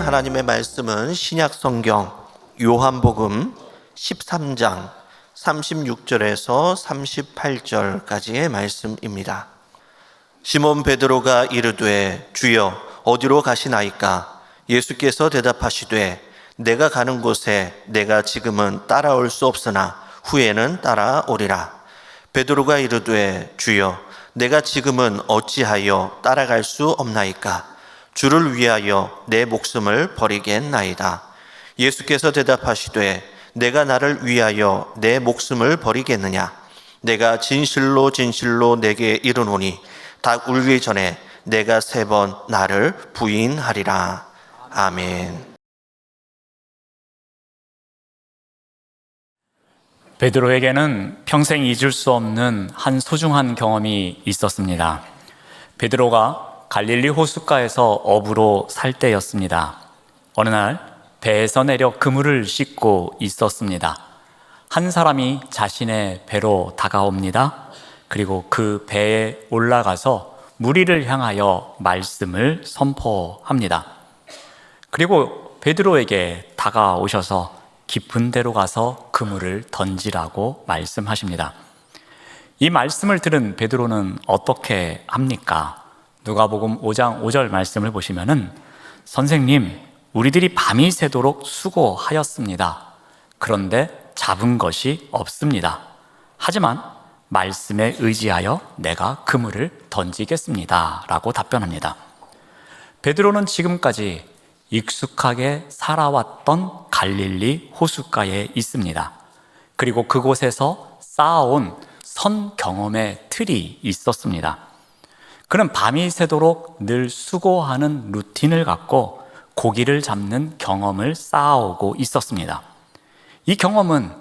하나님의 말씀은 신약 성경 요한복음 13장 36절에서 38절까지의 말씀입니다. 시몬 베드로가 이르되 주여 어디로 가시나이까? 예수께서 대답하시되 내가 가는 곳에 내가 지금은 따라올 수 없으나 후에는 따라오리라. 베드로가 이르되 주여 내가 지금은 어찌하여 따라갈 수 없나이까? 주를 위하여 내 목숨을 버리겠나이다. 예수께서 대답하시되 내가 나를 위하여 내 목숨을 버리겠느냐? 내가 진실로 진실로 내게 이르노니 닭 울기 전에 내가 3번 나를 부인하리라. 아멘. 베드로에게는 평생 잊을 수 없는 한 소중한 경험이 있었습니다. 베드로가 갈릴리 호숫가에서 어부로 살 때였습니다. 어느 날 배에서 내려 그물을 씻고 있었습니다. 한 사람이 자신의 배로 다가옵니다. 그리고 그 배에 올라가서 무리를 향하여 말씀을 선포합니다. 그리고 베드로에게 다가오셔서 깊은 데로 가서 그물을 던지라고 말씀하십니다. 이 말씀을 들은 베드로는 어떻게 합니까? 누가복음 5장 5절 말씀을 보시면은 선생님, 우리들이 밤이 새도록 수고하였습니다. 그런데 잡은 것이 없습니다. 하지만 말씀에 의지하여 내가 그물을 던지겠습니다. 라고 답변합니다. 베드로는 지금까지 익숙하게 살아왔던 갈릴리 호숫가에 있습니다. 그리고 그곳에서 쌓아온 선 경험의 틀이 있었습니다. 그는 밤이 새도록 늘 수고하는 루틴을 갖고 고기를 잡는 경험을 쌓아오고 있었습니다. 이 경험은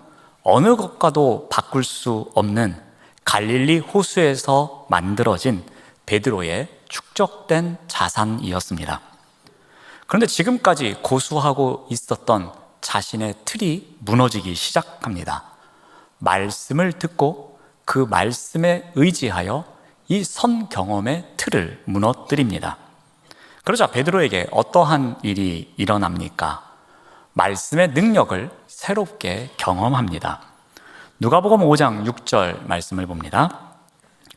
어느 것과도 바꿀 수 없는 갈릴리 호수에서 만들어진 베드로의 축적된 자산이었습니다. 그런데 지금까지 고수하고 있었던 자신의 틀이 무너지기 시작합니다. 말씀을 듣고 그 말씀에 의지하여 이 선 경험의 틀을 무너뜨립니다. 그러자 베드로에게 어떠한 일이 일어납니까? 말씀의 능력을 새롭게 경험합니다. 누가복음 5장 6절 말씀을 봅니다.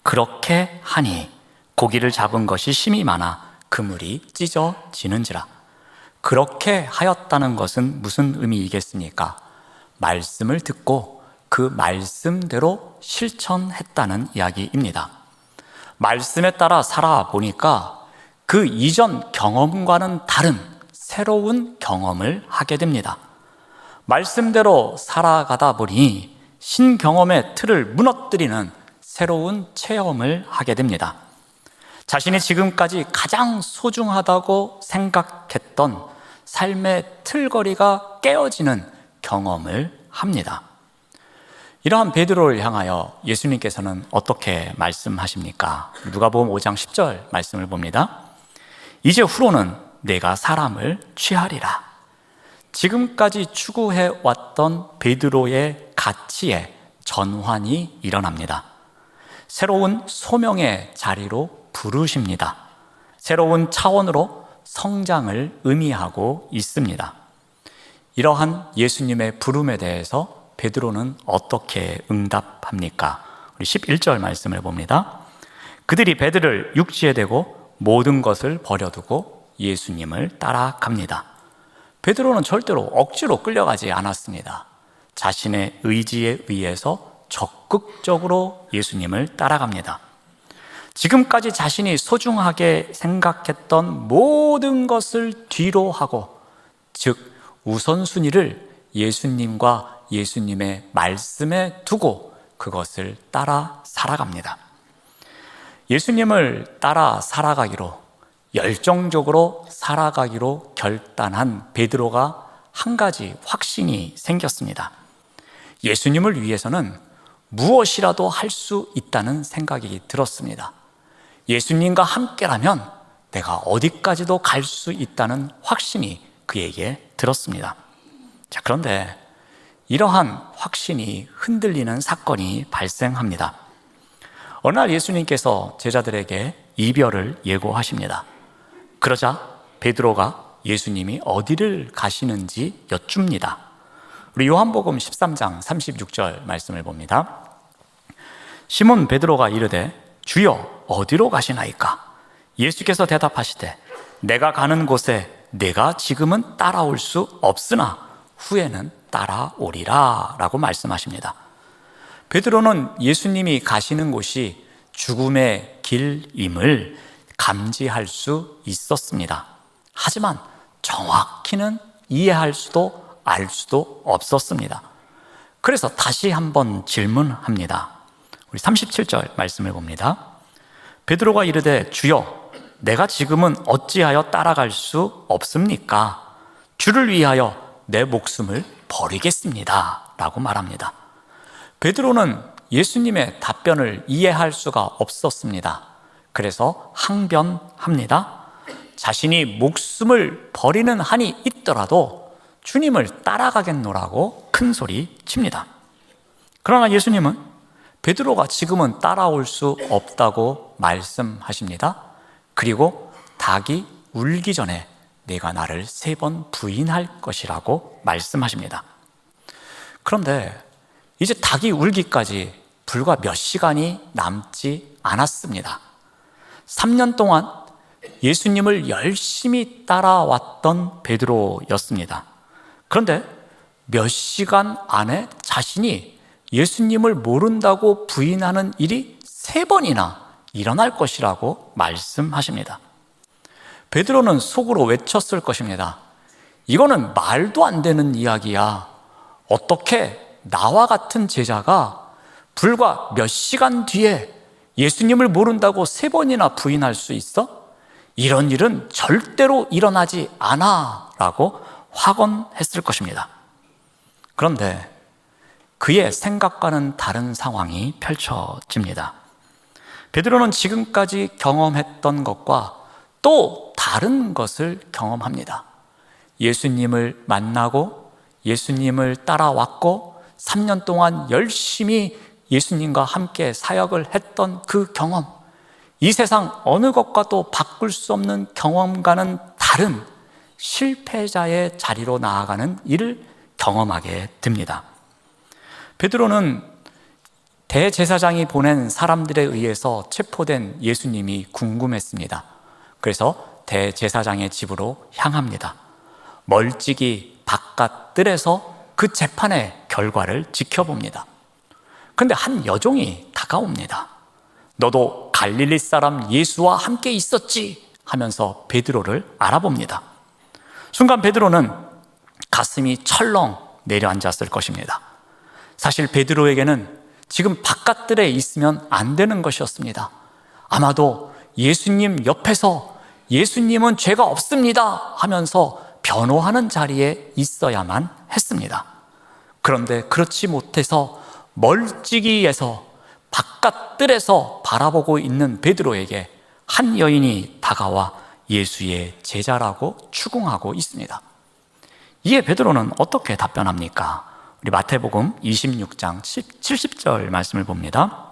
그렇게 하니 고기를 잡은 것이 심히 많아 그물이 찢어지는지라. 그렇게 하였다는 것은 무슨 의미이겠습니까? 말씀을 듣고 그 말씀대로 실천했다는 이야기입니다. 말씀에 따라 살아보니까 그 이전 경험과는 다른 새로운 경험을 하게 됩니다. 말씀대로 살아가다 보니 신경험의 틀을 무너뜨리는 새로운 체험을 하게 됩니다. 자신이 지금까지 가장 소중하다고 생각했던 삶의 틀거리가 깨어지는 경험을 합니다. 이러한 베드로를 향하여 예수님께서는 어떻게 말씀하십니까? 누가복음 5장 10절 말씀을 봅니다. 이제 후로는 내가 사람을 취하리라. 지금까지 추구해왔던 베드로의 가치에 전환이 일어납니다. 새로운 소명의 자리로 부르십니다. 새로운 차원으로 성장을 의미하고 있습니다. 이러한 예수님의 부름에 대해서 베드로는 어떻게 응답합니까? 우리 11절 말씀을 봅니다. 그들이 배들을 육지에 대고 모든 것을 버려두고 예수님을 따라갑니다. 베드로는 절대로 억지로 끌려가지 않았습니다. 자신의 의지에 의해서 적극적으로 예수님을 따라갑니다. 지금까지 자신이 소중하게 생각했던 모든 것을 뒤로 하고, 즉 우선순위를 예수님과 예수님의 말씀에 두고 그것을 따라 살아갑니다. 예수님을 따라 살아가기로, 열정적으로 살아가기로 결단한 베드로가 한 가지 확신이 생겼습니다. 예수님을 위해서는 무엇이라도 할 수 있다는 생각이 들었습니다. 예수님과 함께라면 내가 어디까지도 갈 수 있다는 확신이 그에게 들었습니다. 자, 그런데 이러한 확신이 흔들리는 사건이 발생합니다. 어느 날 예수님께서 제자들에게 이별을 예고하십니다. 그러자 베드로가 예수님이 어디를 가시는지 여쭙니다. 우리 요한복음 13장 36절 말씀을 봅니다. 시몬 베드로가 이르되 주여 어디로 가시나이까? 예수께서 대답하시되 내가 가는 곳에 내가 지금은 따라올 수 없으나 후에는 따라오리라 라고 말씀하십니다. 베드로는 예수님이 가시는 곳이 죽음의 길임을 감지할 수 있었습니다. 하지만 정확히는 이해할 수도 알 수도 없었습니다. 그래서 다시 한번 질문합니다. 우리 37절 말씀을 봅니다. 베드로가 이르되 주여 내가 지금은 어찌하여 따라갈 수 없습니까? 주를 위하여 내 목숨을 버리겠습니다 라고 말합니다. 베드로는 예수님의 답변을 이해할 수가 없었습니다. 그래서 항변합니다. 자신이 목숨을 버리는 한이 있더라도 주님을 따라가겠노라고 큰 소리 칩니다. 그러나 예수님은 베드로가 지금은 따라올 수 없다고 말씀하십니다. 그리고 닭이 울기 전에 내가 나를 3번 부인할 것이라고 말씀하십니다. 그런데 이제 닭이 울기까지 불과 몇 시간이 남지 않았습니다. 3년 동안 예수님을 열심히 따라왔던 베드로였습니다. 그런데 몇 시간 안에 자신이 예수님을 모른다고 부인하는 일이 3번이나 일어날 것이라고 말씀하십니다. 베드로는 속으로 외쳤을 것입니다. 이거는 말도 안 되는 이야기야. 어떻게 나와 같은 제자가 불과 몇 시간 뒤에 예수님을 모른다고 3번이나 부인할 수 있어? 이런 일은 절대로 일어나지 않아 라고 확언했을 것입니다. 그런데 그의 생각과는 다른 상황이 펼쳐집니다. 베드로는 지금까지 경험했던 것과 또 다른 것을 경험합니다. 예수님을 만나고 예수님을 따라왔고 3년 동안 열심히 예수님과 함께 사역을 했던 그 경험, 이 세상 어느 것과도 바꿀 수 없는 경험과는 다른 실패자의 자리로 나아가는 일을 경험하게 됩니다. 베드로는 대제사장이 보낸 사람들에 의해서 체포된 예수님이 궁금했습니다. 그래서 대제사장의 집으로 향합니다. 멀찍이 바깥 뜰에서 그 재판의 결과를 지켜봅니다. 그런데 한 여종이 다가옵니다. 너도 갈릴리 사람 예수와 함께 있었지? 하면서 베드로를 알아봅니다. 순간 베드로는 가슴이 철렁 내려앉았을 것입니다. 사실 베드로에게는 지금 바깥들에 있으면 안 되는 것이었습니다. 아마도 예수님 옆에서 예수님은 죄가 없습니다 하면서 변호하는 자리에 있어야만 했습니다. 그런데 그렇지 못해서 멀찍이에서 바깥들에서 바라보고 있는 베드로에게 한 여인이 다가와 예수의 제자라고 추궁하고 있습니다. 이에 베드로는 어떻게 답변합니까? 우리 마태복음 26장 70절 말씀을 봅니다.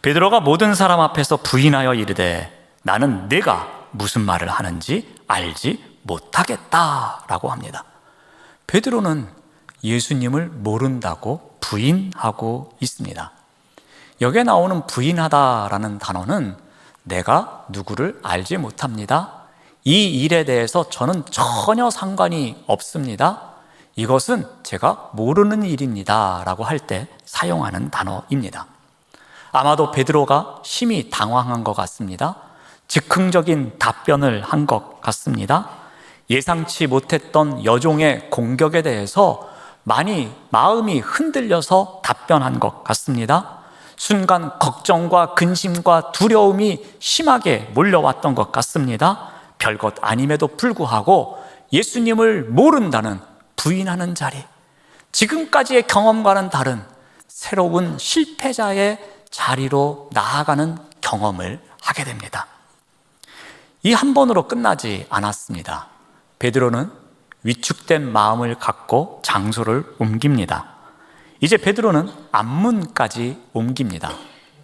베드로가 모든 사람 앞에서 부인하여 이르되 나는 내가 무슨 말을 하는지 알지 못하겠다라고 합니다. 베드로는 예수님을 모른다고 부인하고 있습니다. 여기에 나오는 부인하다라는 단어는 내가 누구를 알지 못합니다. 이 일에 대해서 저는 전혀 상관이 없습니다. 이것은 제가 모르는 일입니다 라고 할 때 사용하는 단어입니다. 아마도 베드로가 심히 당황한 것 같습니다. 즉흥적인 답변을 한 것 같습니다. 예상치 못했던 여종의 공격에 대해서 많이 마음이 흔들려서 답변한 것 같습니다. 순간 걱정과 근심과 두려움이 심하게 몰려왔던 것 같습니다. 별것 아님에도 불구하고 예수님을 모른다는 부인하는 자리, 지금까지의 경험과는 다른 새로운 실패자의 자리로 나아가는 경험을 하게 됩니다. 이 한 번으로 끝나지 않았습니다. 베드로는 위축된 마음을 갖고 장소를 옮깁니다. 이제 베드로는 앞문까지 옮깁니다.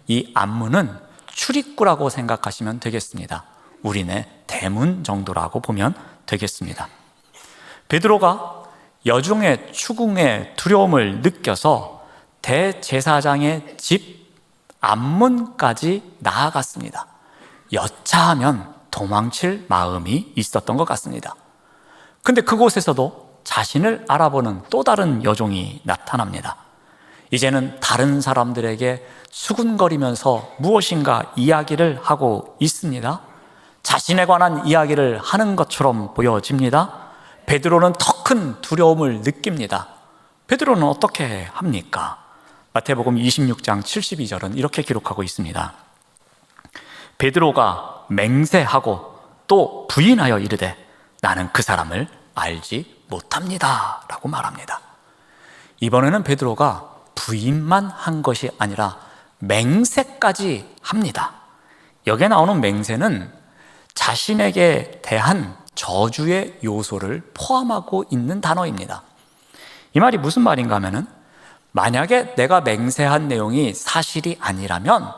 이 앞문은 출입구라고 생각하시면 되겠습니다. 우리네 대문 정도라고 보면 되겠습니다. 베드로가 여종의 추궁의 두려움을 느껴서 대제사장의 집 앞문까지 나아갔습니다. 여차하면 도망칠 마음이 있었던 것 같습니다. 근데 그곳에서도 자신을 알아보는 또 다른 여종이 나타납니다. 이제는 다른 사람들에게 수군거리면서 무엇인가 이야기를 하고 있습니다. 자신에 관한 이야기를 하는 것처럼 보여집니다. 베드로는 더 큰 두려움을 느낍니다. 베드로는 어떻게 합니까? 마태복음 26장 72절은 이렇게 기록하고 있습니다. 베드로가 맹세하고 또 부인하여 이르되 나는 그 사람을 알지 못합니다 라고 말합니다. 이번에는 베드로가 부인만 한 것이 아니라 맹세까지 합니다. 여기에 나오는 맹세는 자신에게 대한 저주의 요소를 포함하고 있는 단어입니다. 이 말이 무슨 말인가 하면은 만약에 내가 맹세한 내용이 사실이 아니라면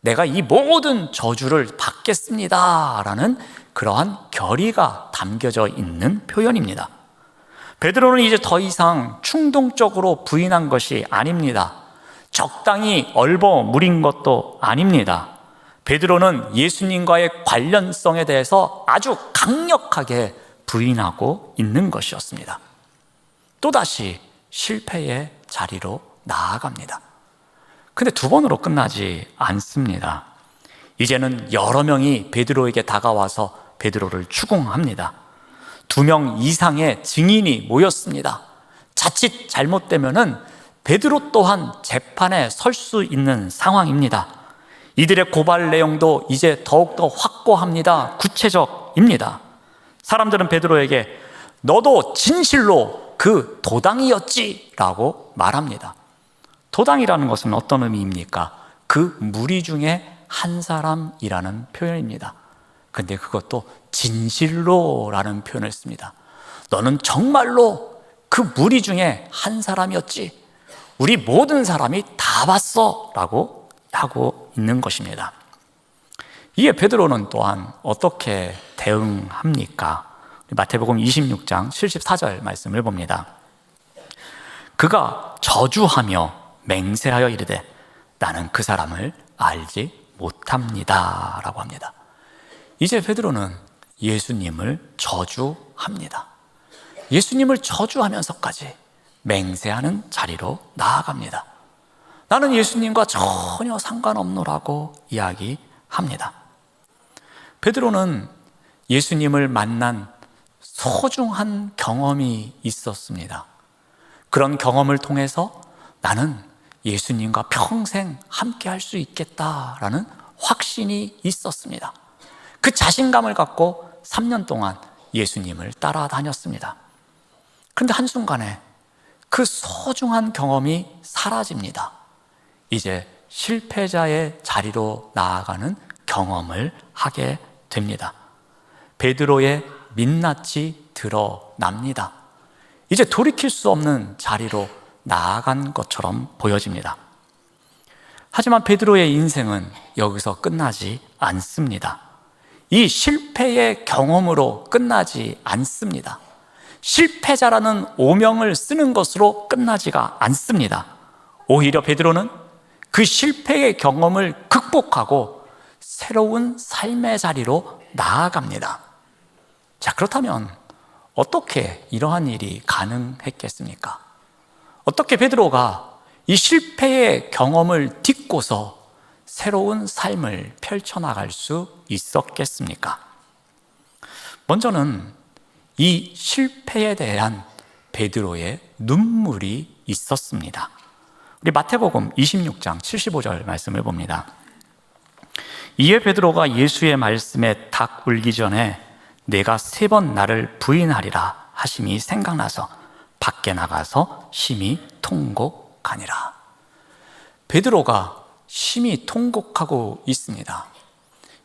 내가 이 모든 저주를 받겠습니다 라는 그러한 결의가 담겨져 있는 표현입니다. 베드로는 이제 더 이상 충동적으로 부인한 것이 아닙니다. 적당히 얼버무린 것도 아닙니다. 베드로는 예수님과의 관련성에 대해서 아주 강력하게 부인하고 있는 것이었습니다. 또다시 실패의 자리로 나아갑니다. 근데 두 번으로 끝나지 않습니다. 이제는 여러 명이 베드로에게 다가와서 베드로를 추궁합니다. 2명 이상의 증인이 모였습니다. 자칫 잘못되면은 베드로 또한 재판에 설 수 있는 상황입니다. 이들의 고발 내용도 이제 더욱더 확고합니다. 구체적입니다. 사람들은 베드로에게 너도 진실로 그 도당이었지 라고 말합니다. 도당이라는 것은 어떤 의미입니까? 그 무리 중에 한 사람이라는 표현입니다. 근데 그것도 진실로라는 표현을 씁니다. 너는 정말로 그 무리 중에 한 사람이었지. 우리 모든 사람이 다 봤어 라고 하고 있는 것입니다. 이에 베드로는 또한 어떻게 대응합니까? 마태복음 26장 74절 말씀을 봅니다. 그가 저주하며 맹세하여 이르되 나는 그 사람을 알지 못합니다 라고 합니다. 이제 베드로는 예수님을 저주합니다. 예수님을 저주하면서까지 맹세하는 자리로 나아갑니다. 나는 예수님과 전혀 상관없노라고 이야기합니다. 베드로는 예수님을 만난 소중한 경험이 있었습니다. 그런 경험을 통해서 나는 예수님과 평생 함께 할 수 있겠다라는 확신이 있었습니다. 그 자신감을 갖고 3년 동안 예수님을 따라다녔습니다. 그런데 한순간에 그 소중한 경험이 사라집니다. 이제 실패자의 자리로 나아가는 경험을 하게 됩니다. 베드로의 민낯이 드러납니다. 이제 돌이킬 수 없는 자리로 나아간 것처럼 보여집니다. 하지만 베드로의 인생은 여기서 끝나지 않습니다. 이 실패의 경험으로 끝나지 않습니다. 실패자라는 오명을 쓰는 것으로 끝나지가 않습니다. 오히려 베드로는 그 실패의 경험을 극복하고 새로운 삶의 자리로 나아갑니다. 자, 그렇다면 어떻게 이러한 일이 가능했겠습니까? 어떻게 베드로가 이 실패의 경험을 딛고서 새로운 삶을 펼쳐나갈 수 있었겠습니까? 먼저는 이 실패에 대한 베드로의 눈물이 있었습니다. 우리 마태복음 26장 75절 말씀을 봅니다. 이에 베드로가 예수의 말씀에 닭 울기 전에 내가 3번 나를 부인하리라 하심이 생각나서 밖에 나가서 심히 통곡하니라. 베드로가 심히 통곡하고 있습니다.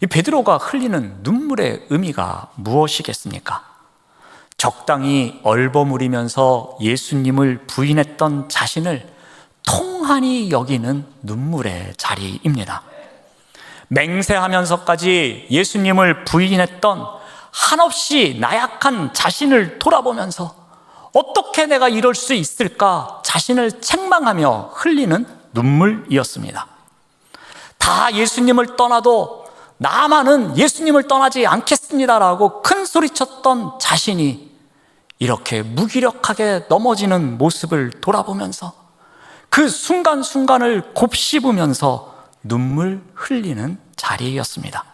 이 베드로가 흘리는 눈물의 의미가 무엇이겠습니까? 적당히 얼버무리면서 예수님을 부인했던 자신을 통한히 여기는 눈물의 자리입니다. 맹세하면서까지 예수님을 부인했던 한없이 나약한 자신을 돌아보면서 어떻게 내가 이럴 수 있을까 자신을 책망하며 흘리는 눈물이었습니다. 다 예수님을 떠나도 나만은 예수님을 떠나지 않겠습니다라고 큰 소리쳤던 자신이 이렇게 무기력하게 넘어지는 모습을 돌아보면서 그 순간순간을 곱씹으면서 눈물 흘리는 자리였습니다.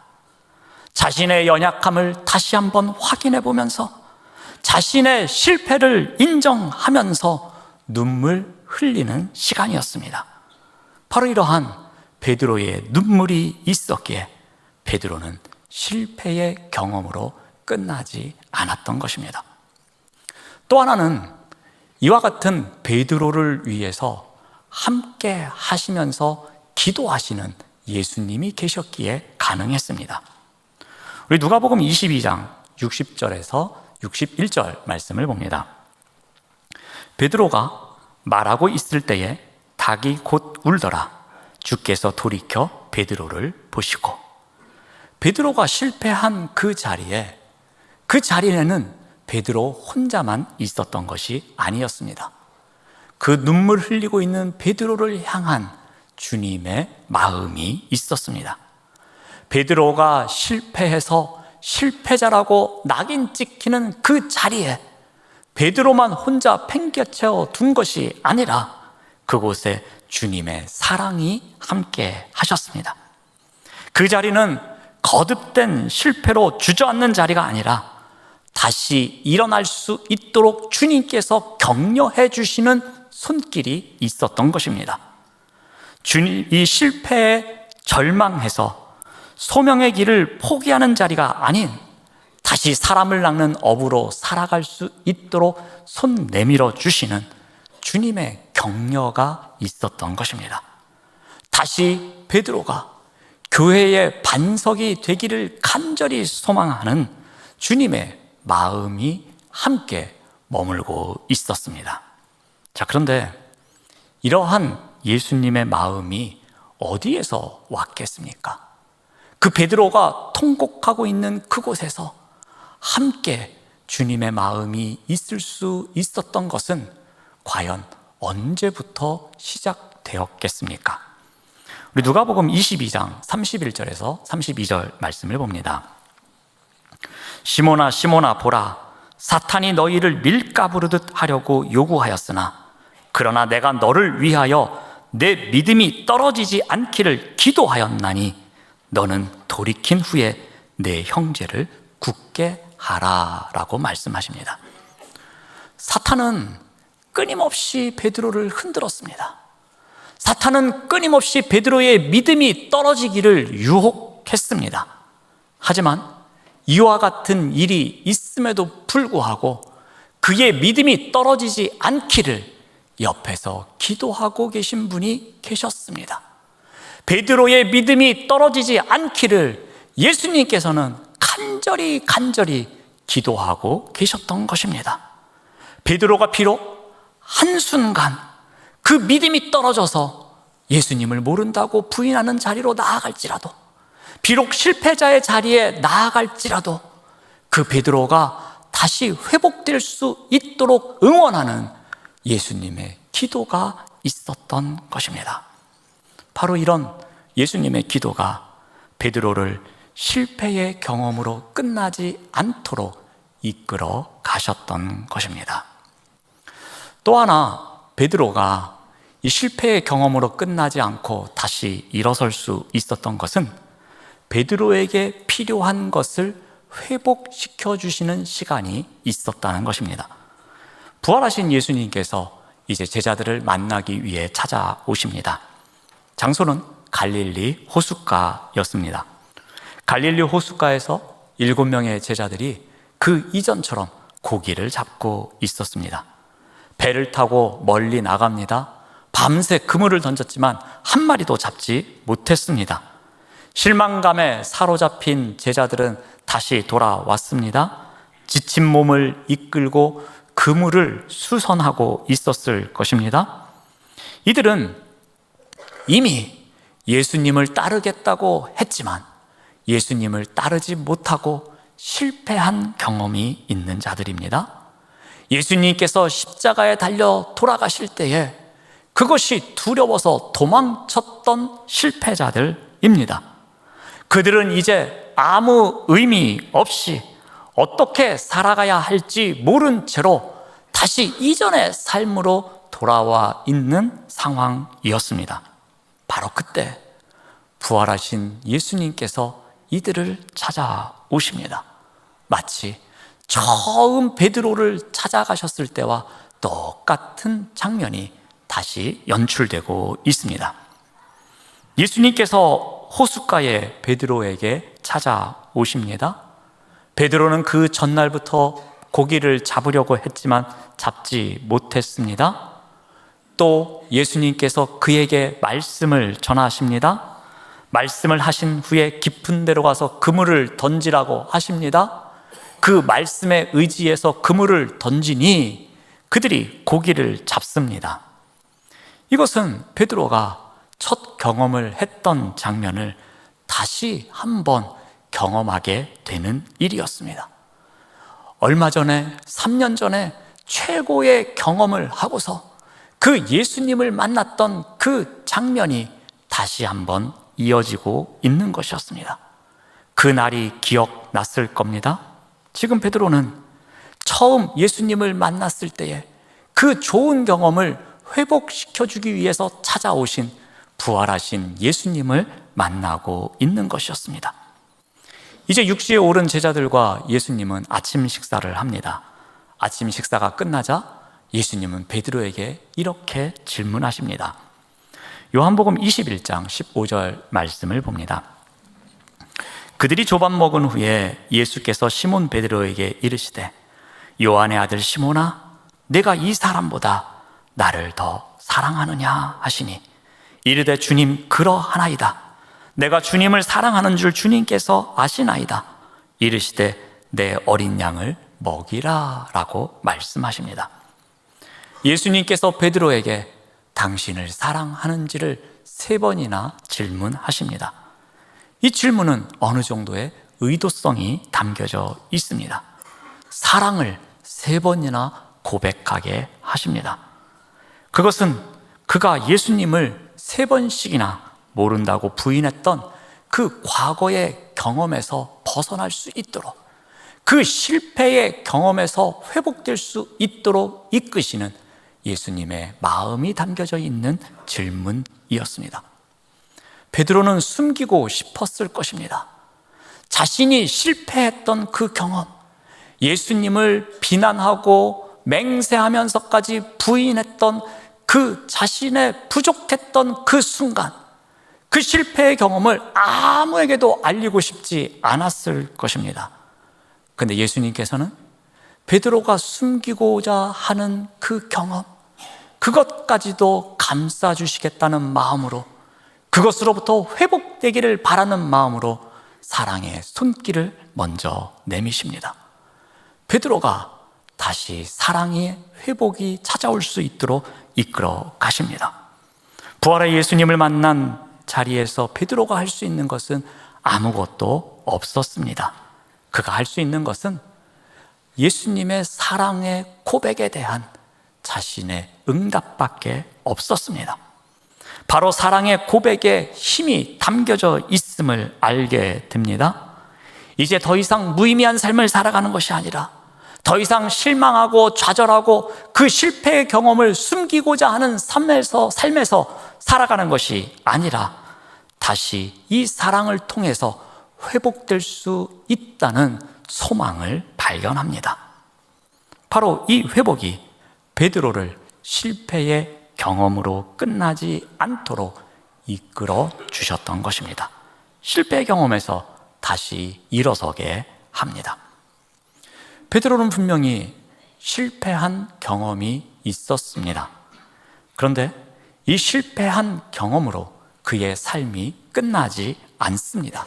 자신의 연약함을 다시 한번 확인해 보면서 자신의 실패를 인정하면서 눈물 흘리는 시간이었습니다. 바로 이러한 베드로의 눈물이 있었기에 베드로는 실패의 경험으로 끝나지 않았던 것입니다. 또 하나는 이와 같은 베드로를 위해서 함께 하시면서 기도하시는 예수님이 계셨기에 가능했습니다. 우리 누가복음 22장 60절에서 61절 말씀을 봅니다. 베드로가 말하고 있을 때에 닭이 곧 울더라. 주께서 돌이켜 베드로를 보시고, 베드로가 실패한 그 자리에는 베드로 혼자만 있었던 것이 아니었습니다. 그 눈물 흘리고 있는 베드로를 향한 주님의 마음이 있었습니다. 베드로가 실패해서 실패자라고 낙인 찍히는 그 자리에 베드로만 혼자 팽개쳐 둔 것이 아니라 그곳에 주님의 사랑이 함께 하셨습니다. 그 자리는 거듭된 실패로 주저앉는 자리가 아니라 다시 일어날 수 있도록 주님께서 격려해 주시는 손길이 있었던 것입니다. 이 실패에 절망해서 소명의 길을 포기하는 자리가 아닌 다시 사람을 낚는 업으로 살아갈 수 있도록 손 내밀어 주시는 주님의 격려가 있었던 것입니다. 다시 베드로가 교회의 반석이 되기를 간절히 소망하는 주님의 마음이 함께 머물고 있었습니다. 자, 그런데 이러한 예수님의 마음이 어디에서 왔겠습니까? 그 베드로가 통곡하고 있는 그곳에서 함께 주님의 마음이 있을 수 있었던 것은 과연 언제부터 시작되었겠습니까? 우리 누가복음 22장 31절에서 32절 말씀을 봅니다. 시몬아 시몬아 보라, 사탄이 너희를 밀가부르듯 하려고 요구하였으나 그러나 내가 너를 위하여 내 믿음이 떨어지지 않기를 기도하였나니 너는 돌이킨 후에 내 형제를 굳게 하라라고 말씀하십니다. 사탄은 끊임없이 베드로를 흔들었습니다. 사탄은 끊임없이 베드로의 믿음이 떨어지기를 유혹했습니다. 하지만 이와 같은 일이 있음에도 불구하고 그의 믿음이 떨어지지 않기를 옆에서 기도하고 계신 분이 계셨습니다. 베드로의 믿음이 떨어지지 않기를 예수님께서는 간절히 기도하고 계셨던 것입니다. 베드로가 비록 한순간 그 믿음이 떨어져서 예수님을 모른다고 부인하는 자리로 나아갈지라도, 비록 실패자의 자리에 나아갈지라도 그 베드로가 다시 회복될 수 있도록 응원하는 예수님의 기도가 있었던 것입니다. 바로 이런 예수님의 기도가 베드로를 실패의 경험으로 끝나지 않도록 이끌어 가셨던 것입니다. 또 하나 베드로가 이 실패의 경험으로 끝나지 않고 다시 일어설 수 있었던 것은 베드로에게 필요한 것을 회복시켜 주시는 시간이 있었다는 것입니다. 부활하신 예수님께서 이제 제자들을 만나기 위해 찾아오십니다. 장소는 갈릴리 호숫가였습니다. 갈릴리 호숫가에서 7명의 제자들이 그 이전처럼 고기를 잡고 있었습니다. 배를 타고 멀리 나갑니다. 밤새 그물을 던졌지만 한 마리도 잡지 못했습니다. 실망감에 사로잡힌 제자들은 다시 돌아왔습니다. 지친 몸을 이끌고 그물을 수선하고 있었을 것입니다. 이들은 이미 예수님을 따르겠다고 했지만 예수님을 따르지 못하고 실패한 경험이 있는 자들입니다. 예수님께서 십자가에 달려 돌아가실 때에 그것이 두려워서 도망쳤던 실패자들입니다. 그들은 이제 아무 의미 없이 어떻게 살아가야 할지 모른 채로 다시 이전의 삶으로 돌아와 있는 상황이었습니다. 바로 그때 부활하신 예수님께서 이들을 찾아오십니다. 마치 처음 베드로를 찾아가셨을 때와 똑같은 장면이 다시 연출되고 있습니다. 예수님께서 호숫가에 베드로에게 찾아오십니다. 베드로는 그 전날부터 고기를 잡으려고 했지만 잡지 못했습니다. 또 예수님께서 그에게 말씀을 전하십니다. 말씀을 하신 후에 깊은 데로 가서 그물을 던지라고 하십니다. 그 말씀에 의지해서 그물을 던지니 그들이 고기를 잡습니다. 이것은 베드로가 첫 경험을 했던 장면을 다시 한번 경험하게 되는 일이었습니다. 얼마 전에, 3년 전에 최고의 경험을 하고서 그 예수님을 만났던 그 장면이 다시 한번 이어지고 있는 것이었습니다. 그 날이 기억났을 겁니다. 지금 베드로는 처음 예수님을 만났을 때에 그 좋은 경험을 회복시켜주기 위해서 찾아오신 부활하신 예수님을 만나고 있는 것이었습니다. 이제 육지에 오른 제자들과 예수님은 아침 식사를 합니다. 아침 식사가 끝나자 예수님은 베드로에게 이렇게 질문하십니다. 요한복음 21장 15절 말씀을 봅니다. 그들이 조밥 먹은 후에 예수께서 시몬 베드로에게 이르시되 요한의 아들 시몬아 내가 이 사람보다 나를 더 사랑하느냐 하시니 이르되 주님 그러하나이다. 내가 주님을 사랑하는 줄 주님께서 아시나이다. 이르시되 내 어린 양을 먹이라 라고 말씀하십니다. 예수님께서 베드로에게 당신을 사랑하는지를 3번이나 질문하십니다. 이 질문은 어느 정도의 의도성이 담겨져 있습니다. 사랑을 3번이나 고백하게 하십니다. 그것은 그가 예수님을 3번씩이나 모른다고 부인했던 그 과거의 경험에서 벗어날 수 있도록, 그 실패의 경험에서 회복될 수 있도록 이끄시는 예수님의 마음이 담겨져 있는 질문이었습니다. 베드로는 숨기고 싶었을 것입니다. 자신이 실패했던 그 경험, 예수님을 비난하고 맹세하면서까지 부인했던 그 자신의 부족했던 그 순간, 그 실패의 경험을 아무에게도 알리고 싶지 않았을 것입니다. 그런데 예수님께서는 베드로가 숨기고자 하는 그 경험, 그것까지도 감싸주시겠다는 마음으로, 그것으로부터 회복되기를 바라는 마음으로 사랑의 손길을 먼저 내미십니다. 베드로가 다시 사랑의 회복이 찾아올 수 있도록 이끌어 가십니다. 부활의 예수님을 만난 자리에서 베드로가 할 수 있는 것은 아무것도 없었습니다. 그가 할 수 있는 것은 예수님의 사랑의 고백에 대한 자신의 응답밖에 없었습니다. 바로 사랑의 고백에 힘이 담겨져 있음을 알게 됩니다. 이제 더 이상 무의미한 삶을 살아가는 것이 아니라 더 이상 실망하고 좌절하고 그 실패의 경험을 숨기고자 하는 삶에서 살아가는 것이 아니라 다시 이 사랑을 통해서 회복될 수 있다는 소망을 발견합니다. 바로 이 회복이 베드로를 실패의 경험으로 끝나지 않도록 이끌어 주셨던 것입니다. 실패 경험에서 다시 일어서게 합니다. 베드로는 분명히 실패한 경험이 있었습니다. 그런데 이 실패한 경험으로 그의 삶이 끝나지 않습니다.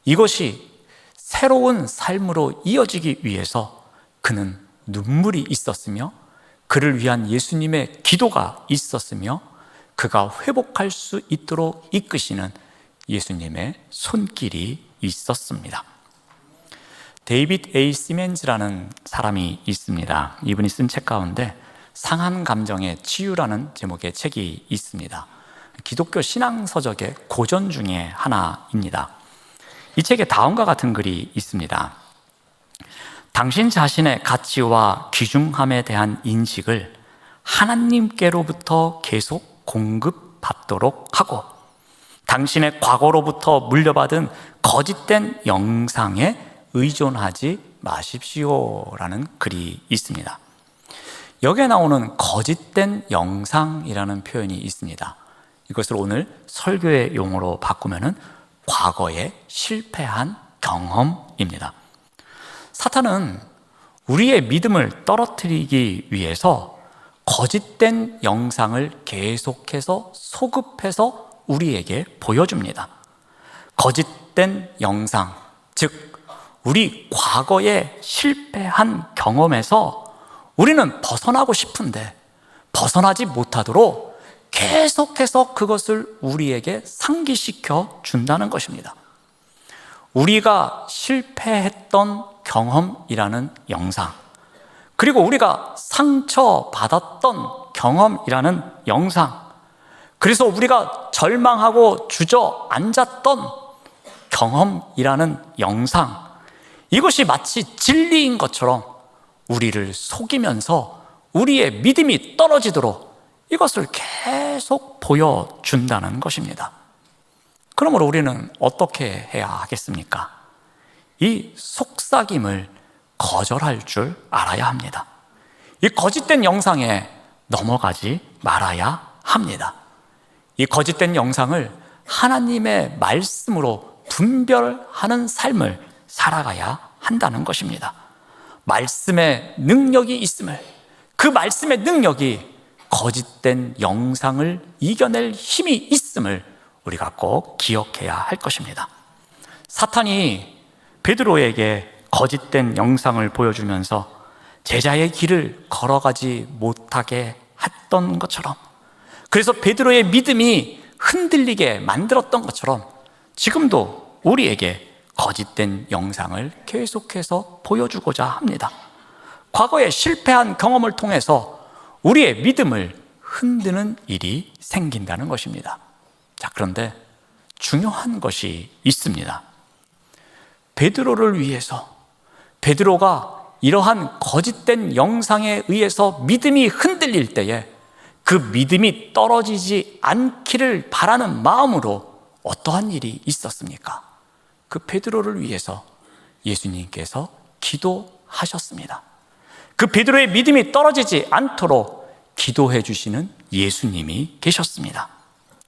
이것이 새로운 삶으로 이어지기 위해서 그는 눈물이 있었으며 그를 위한 예수님의 기도가 있었으며 그가 회복할 수 있도록 이끄시는 예수님의 손길이 있었습니다. 데이빗 A. 시멘즈라는 사람이 있습니다. 이분이 쓴 책 가운데 상한 감정의 치유라는 제목의 책이 있습니다. 기독교 신앙서적의 고전 중에 하나입니다. 이 책에 다음과 같은 글이 있습니다. 당신 자신의 가치와 귀중함에 대한 인식을 하나님께로부터 계속 공급받도록 하고 당신의 과거로부터 물려받은 거짓된 영상에 의존하지 마십시오라는 글이 있습니다. 여기에 나오는 거짓된 영상이라는 표현이 있습니다. 이것을 오늘 설교의 용어로 바꾸면은 과거에 실패한 경험입니다. 사탄은 우리의 믿음을 떨어뜨리기 위해서 거짓된 영상을 계속해서 소급해서 우리에게 보여줍니다. 거짓된 영상, 즉 우리 과거에 실패한 경험에서 우리는 벗어나고 싶은데 벗어나지 못하도록 계속해서 그것을 우리에게 상기시켜 준다는 것입니다. 우리가 실패했던 경험이라는 영상, 그리고 우리가 상처받았던 경험이라는 영상, 그래서 우리가 절망하고 주저앉았던 경험이라는 영상, 이것이 마치 진리인 것처럼 우리를 속이면서 우리의 믿음이 떨어지도록 이것을 계속 보여준다는 것입니다. 그러므로 우리는 어떻게 해야 하겠습니까? 이 속삭임을 거절할 줄 알아야 합니다. 이 거짓된 영상에 넘어가지 말아야 합니다. 이 거짓된 영상을 하나님의 말씀으로 분별하는 삶을 살아가야 한다는 것입니다. 말씀의 능력이 있음을, 그 말씀의 능력이 거짓된 영상을 이겨낼 힘이 있음을 우리가 꼭 기억해야 할 것입니다. 사탄이 베드로에게 거짓된 영상을 보여주면서 제자의 길을 걸어가지 못하게 했던 것처럼, 그래서 베드로의 믿음이 흔들리게 만들었던 것처럼 지금도 우리에게 거짓된 영상을 계속해서 보여주고자 합니다. 과거에 실패한 경험을 통해서 우리의 믿음을 흔드는 일이 생긴다는 것입니다. 자, 그런데 중요한 것이 있습니다. 베드로를 위해서, 베드로가 이러한 거짓된 영상에 의해서 믿음이 흔들릴 때에 그 믿음이 떨어지지 않기를 바라는 마음으로 어떠한 일이 있었습니까? 그 베드로를 위해서 예수님께서 기도하셨습니다. 그 베드로의 믿음이 떨어지지 않도록 기도해 주시는 예수님이 계셨습니다.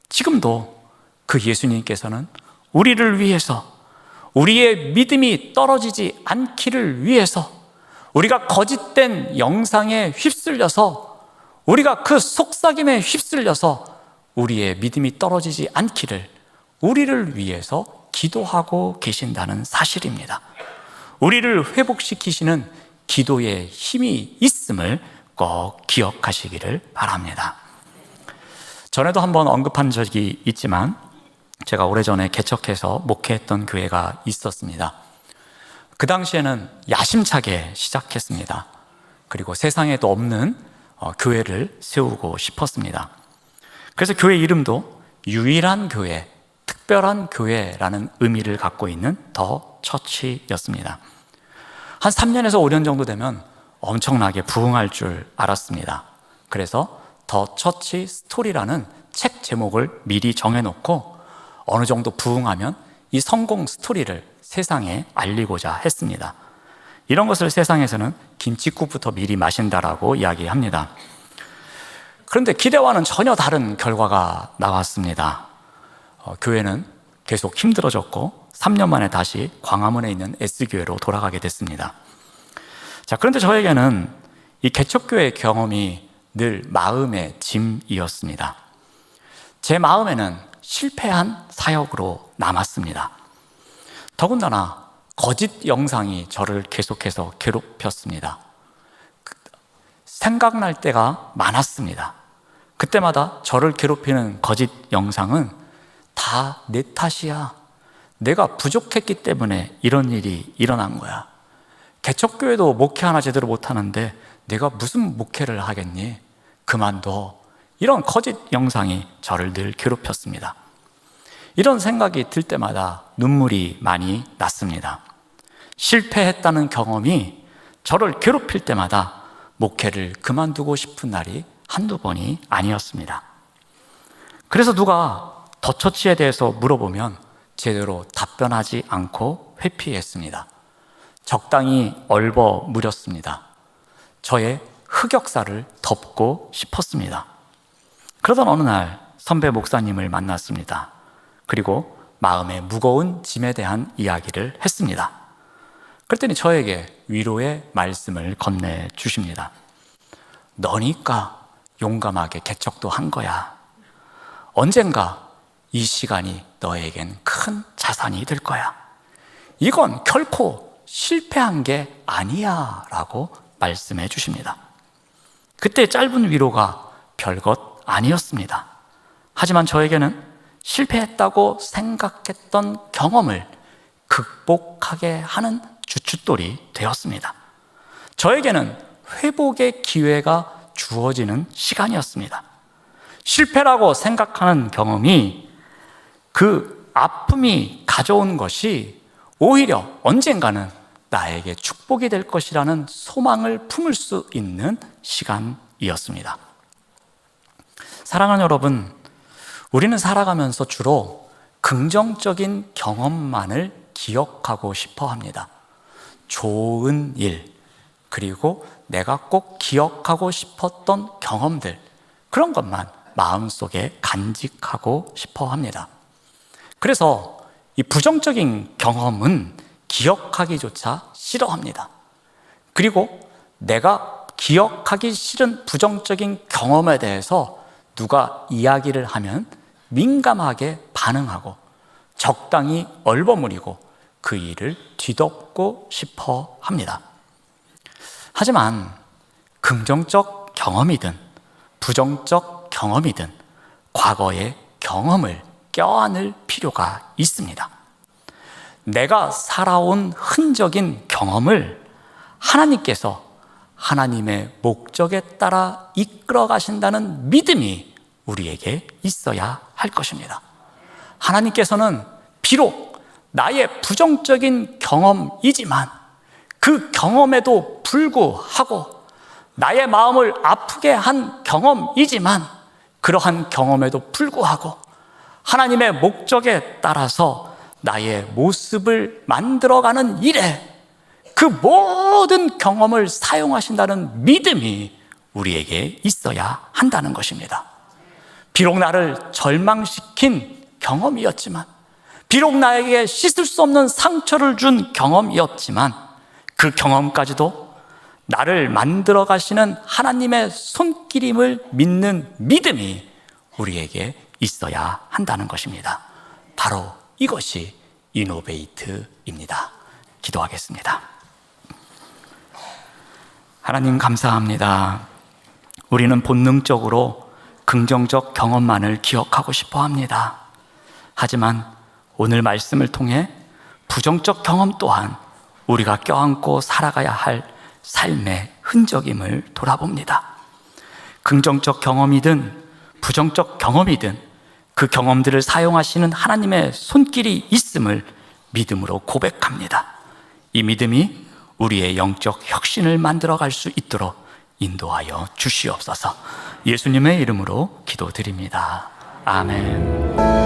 지금도 그 예수님께서는 우리를 위해서, 우리의 믿음이 떨어지지 않기를 위해서, 우리가 거짓된 영상에 휩쓸려서, 우리가 그 속삭임에 휩쓸려서 우리의 믿음이 떨어지지 않기를 우리를 위해서 기도하고 계신다는 사실입니다. 우리를 회복시키시는 기도의 힘이 있음을 꼭 기억하시기를 바랍니다. 전에도 한번 언급한 적이 있지만 제가 오래전에 개척해서 목회했던 교회가 있었습니다. 그 당시에는 야심차게 시작했습니다. 그리고 세상에도 없는 교회를 세우고 싶었습니다. 그래서 교회 이름도 유일한 교회, 특별한 교회라는 의미를 갖고 있는 더 처치였습니다. 한 3년에서 5년 정도 되면 엄청나게 부흥할 줄 알았습니다. 그래서 더 처치 스토리라는 책 제목을 미리 정해놓고 어느 정도 부흥하면 이 성공 스토리를 세상에 알리고자 했습니다. 이런 것을 세상에서는 김칫국부터 미리 마신다라고 이야기합니다. 그런데 기대와는 전혀 다른 결과가 나왔습니다. 교회는 계속 힘들어졌고 3년 만에 다시 광화문에 있는 S교회로 돌아가게 됐습니다. 자, 그런데 저에게는 이 개척교회 경험이 늘 마음의 짐이었습니다. 제 마음에는 실패한 사역으로 남았습니다. 더군다나 거짓 영상이 저를 계속해서 괴롭혔습니다. 생각날 때가 많았습니다. 그때마다 저를 괴롭히는 거짓 영상은 다 내 탓이야. 내가 부족했기 때문에 이런 일이 일어난 거야. 개척교회도 목회 하나 제대로 못하는데 내가 무슨 목회를 하겠니? 그만둬. 이런 거짓 영상이 저를 늘 괴롭혔습니다. 이런 생각이 들 때마다 눈물이 많이 났습니다. 실패했다는 경험이 저를 괴롭힐 때마다 목회를 그만두고 싶은 날이 한두 번이 아니었습니다. 그래서 누가 더 처치에 대해서 물어보면 제대로 답변하지 않고 회피했습니다. 적당히 얼버무렸습니다. 저의 흑역사를 덮고 싶었습니다. 그러던 어느 날 선배 목사님을 만났습니다. 그리고 마음의 무거운 짐에 대한 이야기를 했습니다. 그랬더니 저에게 위로의 말씀을 건네주십니다. 너니까 용감하게 개척도 한 거야. 언젠가 이 시간이 너에겐 큰 자산이 될 거야. 이건 결코 실패한 게 아니야 라고 말씀해 주십니다. 그때 짧은 위로가 별것 아니었습니다. 하지만 저에게는 실패했다고 생각했던 경험을 극복하게 하는 주춧돌이 되었습니다. 저에게는 회복의 기회가 주어지는 시간이었습니다. 실패라고 생각하는 경험이 그 아픔이 가져온 것이 오히려 언젠가는 나에게 축복이 될 것이라는 소망을 품을 수 있는 시간이었습니다. 사랑하는 여러분, 우리는 살아가면서 주로 긍정적인 경험만을 기억하고 싶어 합니다. 좋은 일, 그리고 내가 꼭 기억하고 싶었던 경험들, 그런 것만 마음속에 간직하고 싶어 합니다. 그래서 이 부정적인 경험은 기억하기조차 싫어합니다. 그리고 내가 기억하기 싫은 부정적인 경험에 대해서 누가 이야기를 하면 민감하게 반응하고 적당히 얼버무리고 그 일을 뒤덮고 싶어 합니다. 하지만 긍정적 경험이든 부정적 경험이든 과거의 경험을 껴안을 필요가 있습니다. 내가 살아온 흔적인 경험을 하나님께서 하나님의 목적에 따라 이끌어 가신다는 믿음이 우리에게 있어야 할 것입니다. 하나님께서는 비록 나의 부정적인 경험이지만 그 경험에도 불구하고 나의 마음을 아프게 한 경험이지만 그러한 경험에도 불구하고 하나님의 목적에 따라서 나의 모습을 만들어가는 일에 그 모든 경험을 사용하신다는 믿음이 우리에게 있어야 한다는 것입니다. 비록 나를 절망시킨 경험이었지만, 비록 나에게 씻을 수 없는 상처를 준 경험이었지만 그 경험까지도 나를 만들어 가시는 하나님의 손길임을 믿는 믿음이 우리에게 있어야 한다는 것입니다. 바로 이것이 이노베이트입니다. 기도하겠습니다. 하나님 감사합니다. 우리는 본능적으로 긍정적 경험만을 기억하고 싶어 합니다. 하지만 오늘 말씀을 통해 부정적 경험 또한 우리가 껴안고 살아가야 할 삶의 흔적임을 돌아봅니다. 긍정적 경험이든 부정적 경험이든 그 경험들을 사용하시는 하나님의 손길이 있음을 믿음으로 고백합니다. 이 믿음이 우리의 영적 혁신을 만들어갈 수 있도록 인도하여 주시옵소서. 예수님의 이름으로 기도드립니다. 아멘.